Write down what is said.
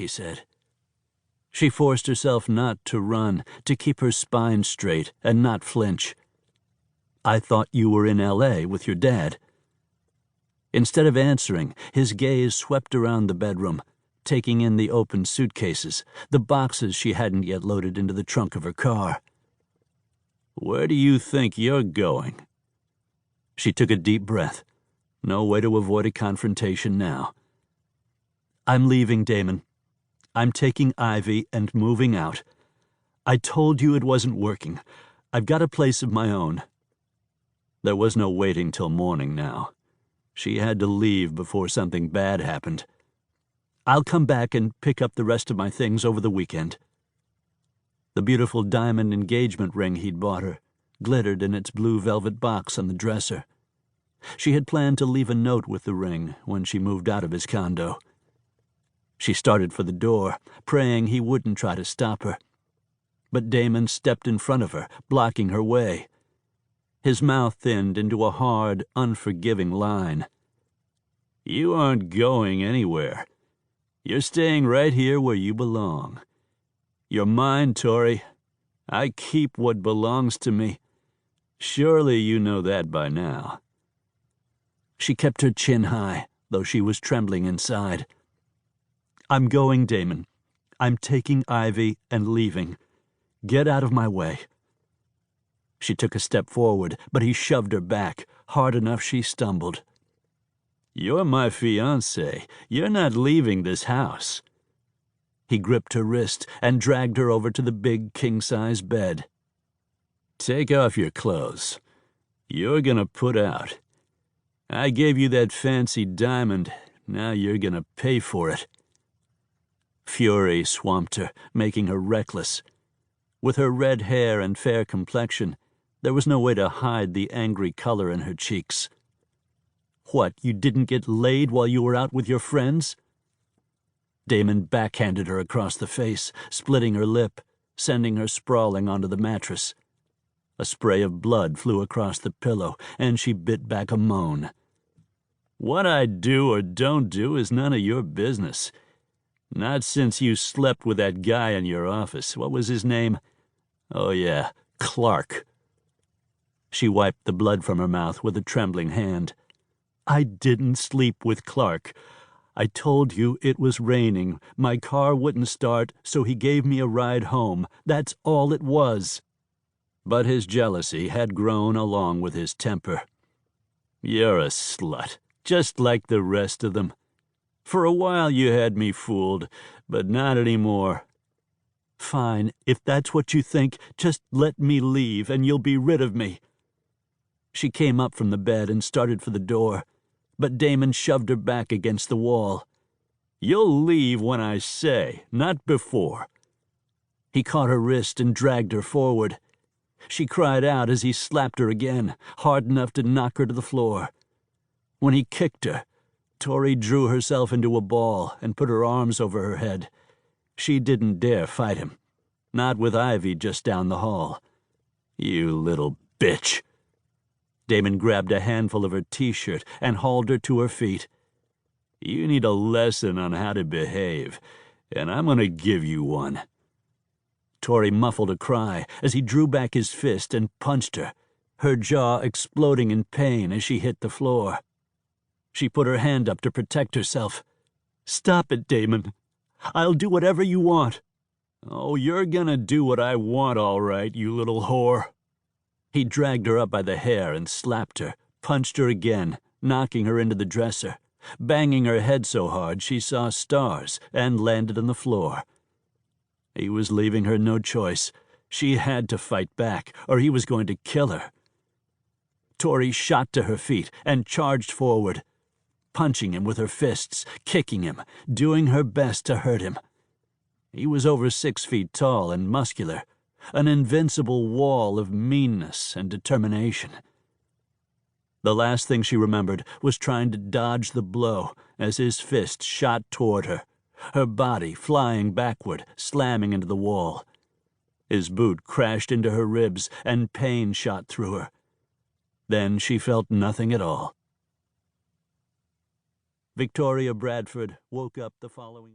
he said. She forced herself not to run, to keep her spine straight and not flinch. "I thought you were in L.A. with your dad." Instead of answering, his gaze swept around the bedroom, taking in the open suitcases, the boxes she hadn't yet loaded into the trunk of her car. "Where do you think you're going?" She took a deep breath. No way to avoid a confrontation now. "I'm leaving, Damon. I'm taking Ivy and moving out. I told you it wasn't working. I've got a place of my own." There was no waiting till morning now. She had to leave before something bad happened. "I'll come back and pick up the rest of my things over the weekend." The beautiful diamond engagement ring he'd bought her glittered in its blue velvet box on the dresser. She had planned to leave a note with the ring when she moved out of his condo. She started for the door, praying he wouldn't try to stop her. But Damon stepped in front of her, blocking her way. His mouth thinned into a hard, unforgiving line. "You aren't going anywhere. You're staying right here where you belong. You're mine, Tory. I keep what belongs to me. Surely you know that by now." She kept her chin high, though she was trembling inside. "I'm going, Damon. I'm taking Ivy and leaving. Get out of my way." She took a step forward, but he shoved her back, hard enough she stumbled. "You're my fiancé. You're not leaving this house." He gripped her wrist and dragged her over to the big king-size bed. "Take off your clothes. You're gonna put out. I gave you that fancy diamond. Now you're gonna pay for it." Fury swamped her, making her reckless. With her red hair and fair complexion, there was no way to hide the angry color in her cheeks. "What, you didn't get laid while you were out with your friends?" Damon backhanded her across the face, splitting her lip, sending her sprawling onto the mattress. A spray of blood flew across the pillow, and she bit back a moan. "What I do or don't do is none of your business. Not since you slept with that guy in your office. What was his name? Oh, yeah, Clark." She wiped the blood from her mouth with a trembling hand. "I didn't sleep with Clark. I told you it was raining. My car wouldn't start, so he gave me a ride home. That's all it was." But his jealousy had grown along with his temper. "You're a slut, just like the rest of them. For a while you had me fooled, but not anymore." "Fine, if that's what you think, just let me leave and you'll be rid of me." She came up from the bed and started for the door, but Damon shoved her back against the wall. "You'll leave when I say, not before." He caught her wrist and dragged her forward. She cried out as he slapped her again, hard enough to knock her to the floor. When he kicked her, Tory drew herself into a ball and put her arms over her head. She didn't dare fight him, not with Ivy just down the hall. "You little bitch." Damon grabbed a handful of her T-shirt and hauled her to her feet. "You need a lesson on how to behave, and I'm going to give you one." Tory muffled a cry as he drew back his fist and punched her, her jaw exploding in pain as she hit the floor. She put her hand up to protect herself. "Stop it, Damon. I'll do whatever you want." "Oh, you're gonna do what I want, all right, you little whore." He dragged her up by the hair and slapped her, punched her again, knocking her into the dresser, banging her head so hard she saw stars and landed on the floor. He was leaving her no choice. She had to fight back, or he was going to kill her. Tory shot to her feet and charged forward, punching him with her fists, kicking him, doing her best to hurt him. He was over 6 feet tall and muscular, an invincible wall of meanness and determination. The last thing she remembered was trying to dodge the blow as his fist shot toward her, her body flying backward, slamming into the wall. His boot crashed into her ribs and pain shot through her. Then she felt nothing at all. Victoria Bradford woke up the following